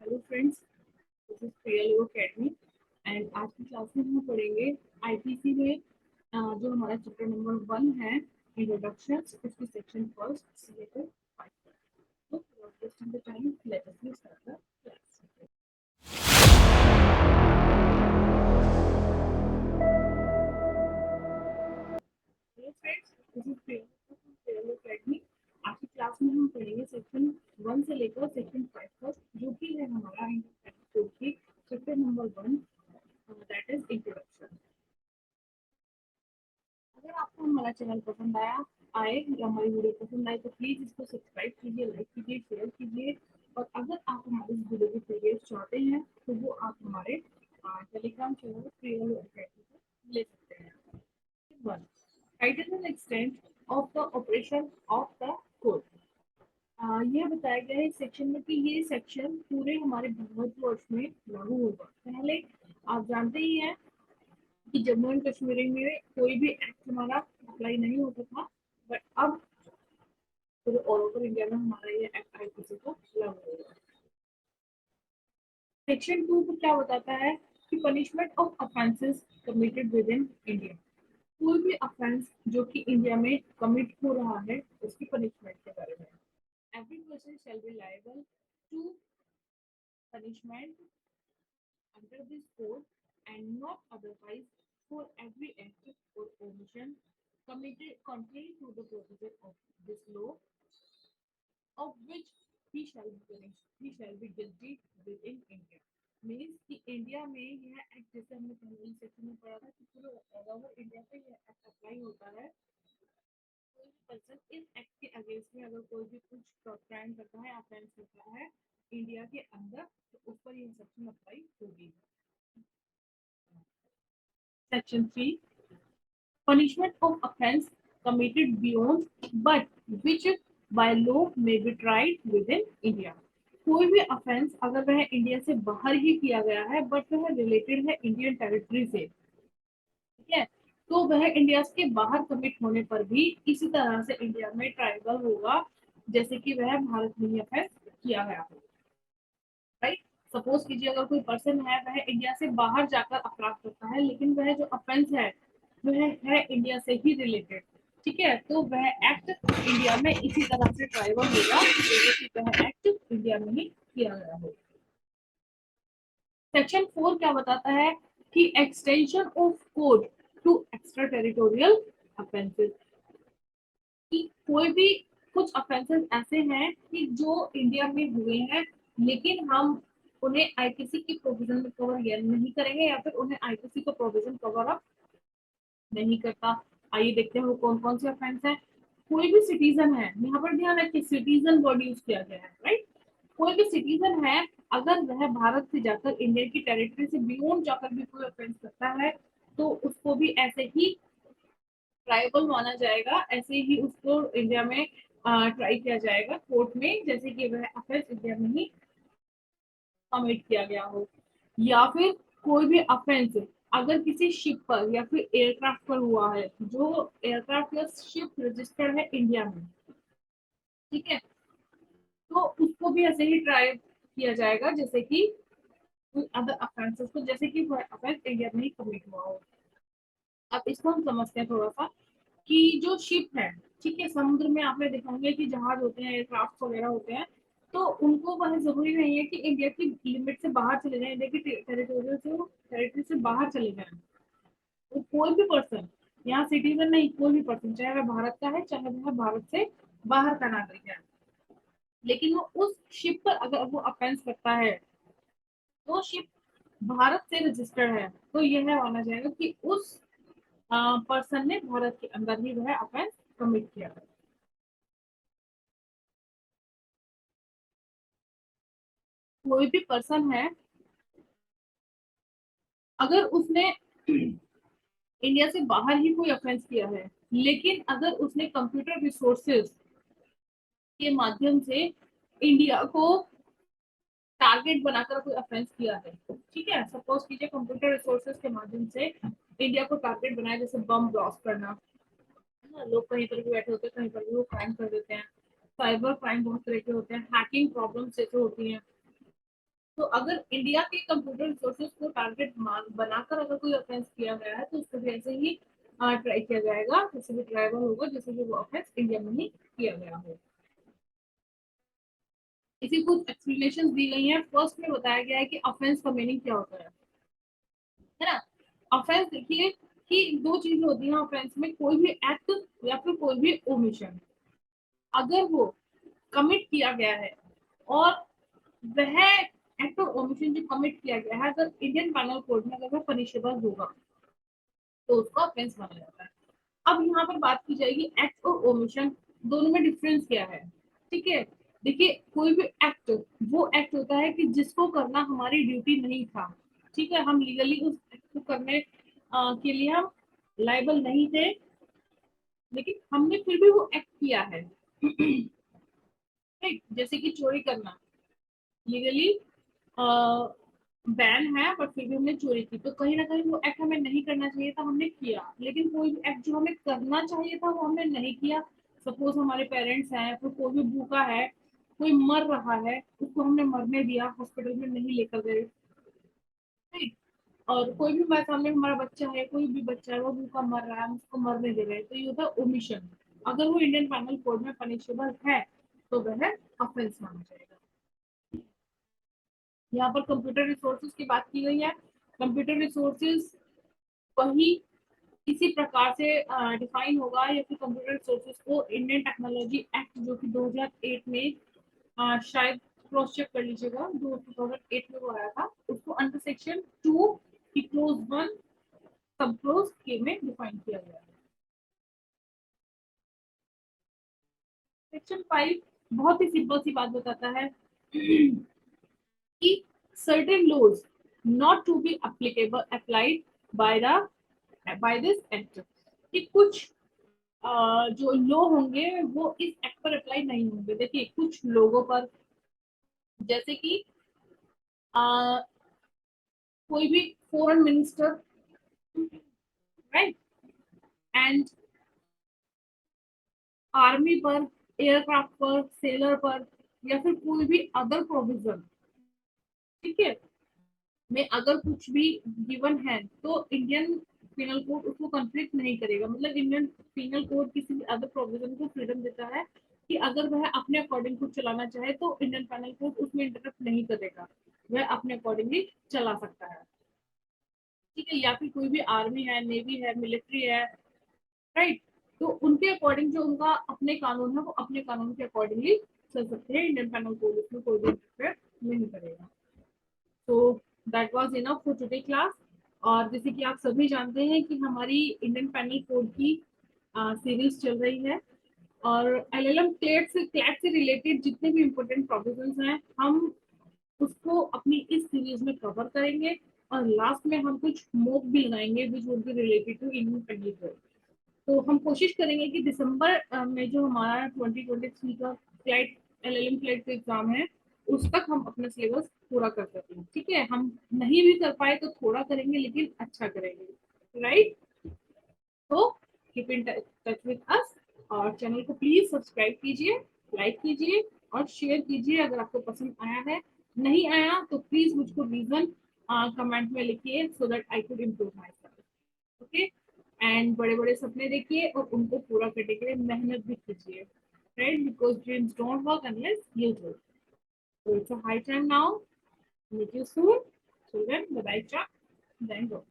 Hello friends, this is Priya academy and आज की class में हम पढ़ेंगे आईपीसी में जो हमारा चैप्टर नंबर 1 है इंट्रोडक्शन, उसकी सेक्शन फर्स्ट से लेकर 5 तक। तो without wasting the time, let us start the class. Hello friends, this is Priya academy. आज की क्लास में हम पढ़ेंगे सेक्शन 1 से लेकर सेक्शन 5 तक, जो कि है हमारा की chapter number 1, that is introduction. अगर आपको हमारा चैनल पसंद आए या हमारी वीडियो पसंद आए तो प्लीज इसको सब्सक्राइब कीजिए, लाइक कीजिए, शेयर कीजिए। और अगर आप हमारे इस वीडियो की पीडीएफ चाहते हैं तो वो आप हमारे टेलीग्राम चैनल प्रियल अकेडमी पर ले सकते हैं। 1. Title and extent of the operation of the code. यह बताया गया है इस सेक्शन में कि ये सेक्शन पूरे हमारे भारतवर्ष में लागू होगा। पहले आप जानते ही हैं कि जम्मू एंड कश्मीर में कोई भी एक्ट हमारा अप्लाई नहीं होता था, बट अब पूरे ऑल ओवर इंडिया में हमारा ये एक्ट आईपीसी को लागू होगा। सेक्शन 2 को क्या बताता है कि punishment of offences committed with in India. कोई भी ऑफेंस जो कि इंडिया में कमिट हो रहा है उसकी पनिशमेंट के बारे में। Every person shall be liable to punishment under this code and not otherwise for every act or omission committed contrary to the provision of this law, of which he shall be guilty within India. Means कि India में यह act, जैसे हमने पहले section में पढ़ा था कि पूरे ऑल ओवर इंडिया पे यह एक्ट अप्लाई होता है। कोई भी पर्सन इस एक्ट के अगेंस्ट में अगर कोई भी कुछ क्राइम करता है, ऑफेंस करता है इंडिया के अंदर, तो उस पर यह सेक्शन अप्लाई होगी। Section 3. Punishment of offence committed beyond but which by law may be tried within India. कोई भी ऑफेंस अगर वह इंडिया से बाहर ही किया गया है बट वह रिलेटेड है इंडियन टेरिटरी से, ठीक है, तो वह इंडिया के बाहर कमिट होने पर भी इसी तरह से इंडिया में ट्राइबल होगा जैसे कि वह भारत में ही ऑफेंस किया गया हो। राइट, सपोज कीजिए अगर कोई पर्सन है वह इंडिया से बाहर जाकर अपराध करता है, लेकिन वह जो ऑफेंस है वह है इंडिया से ही रिलेटेड, ठीक है, तो वह एक्ट इंडिया में इसी तरह से ट्राइबल होगा जैसे कि वह एक्ट इंडिया में ही किया गया हो। सेक्शन 4 क्या बताता है कि extension of code to extra territorial offences. कि कोई भी कुछ ऑफेंसेस ऐसे हैं कि जो इंडिया में हुए हैं लेकिन हम उन्हें आईपीसी की प्रोविजन में कवर नहीं करेंगे या फिर उन्हें आईपीसी का प्रोविजन कवर अप नहीं करता। आइए देखते हैं वो कौन कौन से ऑफेंस है। कोई भी सिटीजन है, यहाँ पर ध्यान रखिए सिटीजन वर्ड यूज किया गया है, राइट। कोई भी सिटीजन है अगर वह भारत से जाकर इंडिया की टेरिटरी से बियॉन्ड जाकर भी कोई ऑफेंस करता है तो उसको भी ऐसे ही ट्राइबल माना जाएगा, ऐसे ही उसको इंडिया में ट्राई किया जाएगा कोर्ट में जैसे कि वह ऑफेंस इंडिया में ही कमिट किया गया हो। या फिर कोई भी ऑफेंस अगर किसी शिप पर या फिर एयरक्राफ्ट पर हुआ है जो एयरक्राफ्ट या शिप रजिस्टर्ड है इंडिया में, ठीक है, तो उसको भी ऐसे ही ट्राई किया जाएगा जैसे कि अदर ऑफेंसेस को, जैसे कि वह ऑफेंस इंडिया में ही कमिट हुआ हो। अब इसको हम समझते हैं थोड़ा सा कि जो शिप है, ठीक है, समुद्र में आपने देखा होंगे कि जहाज होते हैं, एयरक्राफ्ट वगैरह होते हैं, तो उनको वह जरूरी नहीं है कि इंडिया की लिमिट से बाहर चले जाए, इंडिया की टेरिटोरियल से टेरिटरी से बाहर चले जाए। तो कोई भी पर्सन यहाँ सिटीजन नहीं, कोई भी पर्सन चाहे वह भारत का है चाहे वह भारत से बाहर का नागरिक है, लेकिन वो उस शिप पर अगर वो ऑफेंस करता है तो शिप भारत से रजिस्टर्ड है तो यह माना जाएगा कि उस पर्सन ने भारत के अंदर ही वह ऑफेंस कमिट किया है। कोई भी पर्सन है अगर उसने इंडिया से बाहर ही कोई ऑफेंस किया है, लेकिन अगर उसने कंप्यूटर रिसोर्सेज के माध्यम से इंडिया को टारगेट बनाकर कोई ऑफेंस किया है, ठीक है, सपोज कीजिए कंप्यूटर रिसोर्सेज के माध्यम से इंडिया को टारगेट बनाया, जैसे बम ब्लास्ट करना, लोग कहीं पर भी बैठे होते हैं कहीं पर भी वो क्राइम कर देते हैं, साइबर क्राइम बहुत तरह के होते हैं, हैकिंग प्रॉब्लम्स जैसे होती हैं, तो अगर इंडिया के कंप्यूटर रिसोर्सेज को टारगेट बनाकर अगर कोई ऑफेंस किया गया है तो उसको भी ऐसे ही ट्राई किया जाएगा, जैसे भी ट्राइबल होगा, जैसे भी वो ऑफेंस इंडिया में ही किया गया हो। इसी कुछ एक्सप्लेनेशन दी गई हैं। फर्स्ट में बताया गया है कि ऑफेंस का मीनिंग क्या होता है ना। ऑफेंस देखिए कि दो चीजें होती हैं ऑफेंस में, कोई भी एक्ट या फिर कोई भी ओमिशन। अगर वो कमिट किया गया है और वह एक्ट और ओमिशन जो कमिट किया गया है अगर इंडियन पैनल कोड में अगर वह पनिशेबल होगा तो उसको ऑफेंस माना जाता है। अब यहाँ पर बात की जाएगी एक्ट और ओमिशन दोनों में डिफरेंस क्या है। ठीक है, देखिए कोई भी एक्ट वो एक्ट होता है कि जिसको करना हमारी ड्यूटी नहीं था। ठीक है, हम लीगली उस एक्ट को करने के लिए हम लाइबल नहीं थे, लेकिन हमने फिर भी वो एक्ट किया है। ठीक, जैसे कि चोरी करना लीगली बैन है, बट फिर भी हमने चोरी की, तो कहीं ना कहीं वो एक्ट हमें नहीं करना चाहिए था, हमने किया। लेकिन कोई भी एक्ट जो हमें करना चाहिए था वो हमने नहीं किया। सपोज हमारे पेरेंट्स हैं, फिर कोई भी भूखा है, कोई मर रहा है, उसको हमने मरने दिया, हॉस्पिटल में नहीं लेकर गए। ठीक, और कोई भी हमारे सामने हमारा बच्चा है, कोई भी बच्चा है वो भूखा मर रहा है, हम उसको मरने दे रहे हैं, तो ये होता है ओमिशन। अगर वो इंडियन पैनल कोड में पनिशेबल है तो वह ऑफेंस माना जाएगा। यहाँ पर कंप्यूटर रिसोर्सेज की बात की गई है। कंप्यूटर रिसोर्सेज वही किसी प्रकार से डिफाइन होगा या फिर कंप्यूटर रिसोर्सेज को इंडियन टेक्नोलॉजी एक्ट जो कि 2008 में शायद क्रॉस चेक कर लीजिएगा, जो 2008 में वो आया था, उसको अंडर सेक्शन 2 की क्लोज 1 सब क्लोज के में डिफाइन किया गया है। सेक्शन 5 बहुत ही सिंपल सी बात बताता है कि certain laws not to be applicable applied by the by this act, कि कुछ जो लॉ होंगे वो इस एक्ट पर अप्लाई नहीं होंगे। देखिए कुछ लोगों पर, जैसे कि कोई भी foreign minister, right, and army पर, एयरक्राफ्ट पर, सेलर पर, या फिर कोई भी अदर प्रोविजन, ठीक है, में अगर कुछ भी गिवन है तो इंडियन पिनल कोड उसको कंफ्लिक्ट नहीं करेगा। मतलब इंडियन पिनल कोड किसी भी अदर प्रोविजन को फ्रीडम देता है कि अगर वह अपने अकॉर्डिंग कुछ चलाना चाहे तो इंडियन पिनल कोड उसमें इंटरप्ट नहीं करेगा, वह अपने अकॉर्डिंगली चला सकता है। ठीक है, या फिर कोई भी आर्मी है, नेवी है, मिलिट्री है, राइट, तो उनके अकॉर्डिंग जो उनका अपने कानून है वो अपने कानून के अकॉर्डिंगली चल सकते हैं। इंडियन पिनल कोड उसमें कोई भी इंटरफेयर नहीं करेगा। तो that was enough for today class. और जैसे कि आप सभी जानते हैं कि हमारी इंडियन पैनल कोड की सीरीज चल रही है, और एलएलएम क्लैट से रिलेटेड जितने भी इम्पोर्टेंट प्रोविजंस हैं हम उसको अपनी इस सीरीज में कवर करेंगे। और लास्ट में हम कुछ मॉक भी लगाएंगे which would be related to Indian penal code. तो हम कोशिश करेंगे कि दिसंबर में जो हमारा 2023 का फ्लाइट एलएलएम फ्लाइट का एग्जाम है उस तक हम अपना सिलेबस पूरा कर सकें। ठीक है, हम नहीं भी कर पाए तो थोड़ा करेंगे लेकिन अच्छा करेंगे, राइट। तो keep in touch with us, और चैनल को प्लीज सब्सक्राइब कीजिए, लाइक कीजिए और शेयर कीजिए अगर आपको पसंद आया है। नहीं आया तो प्लीज मुझको रीजन कमेंट में लिखिए so that I could improve my self. Okay, and बड़े बड़े सपने देखिए और उनको पूरा करने के लिए मेहनत भी कीजिए, right, because dreams don't work unless you do. So it's a high time now. Meet you soon. Children, bye bye, cha. Then go.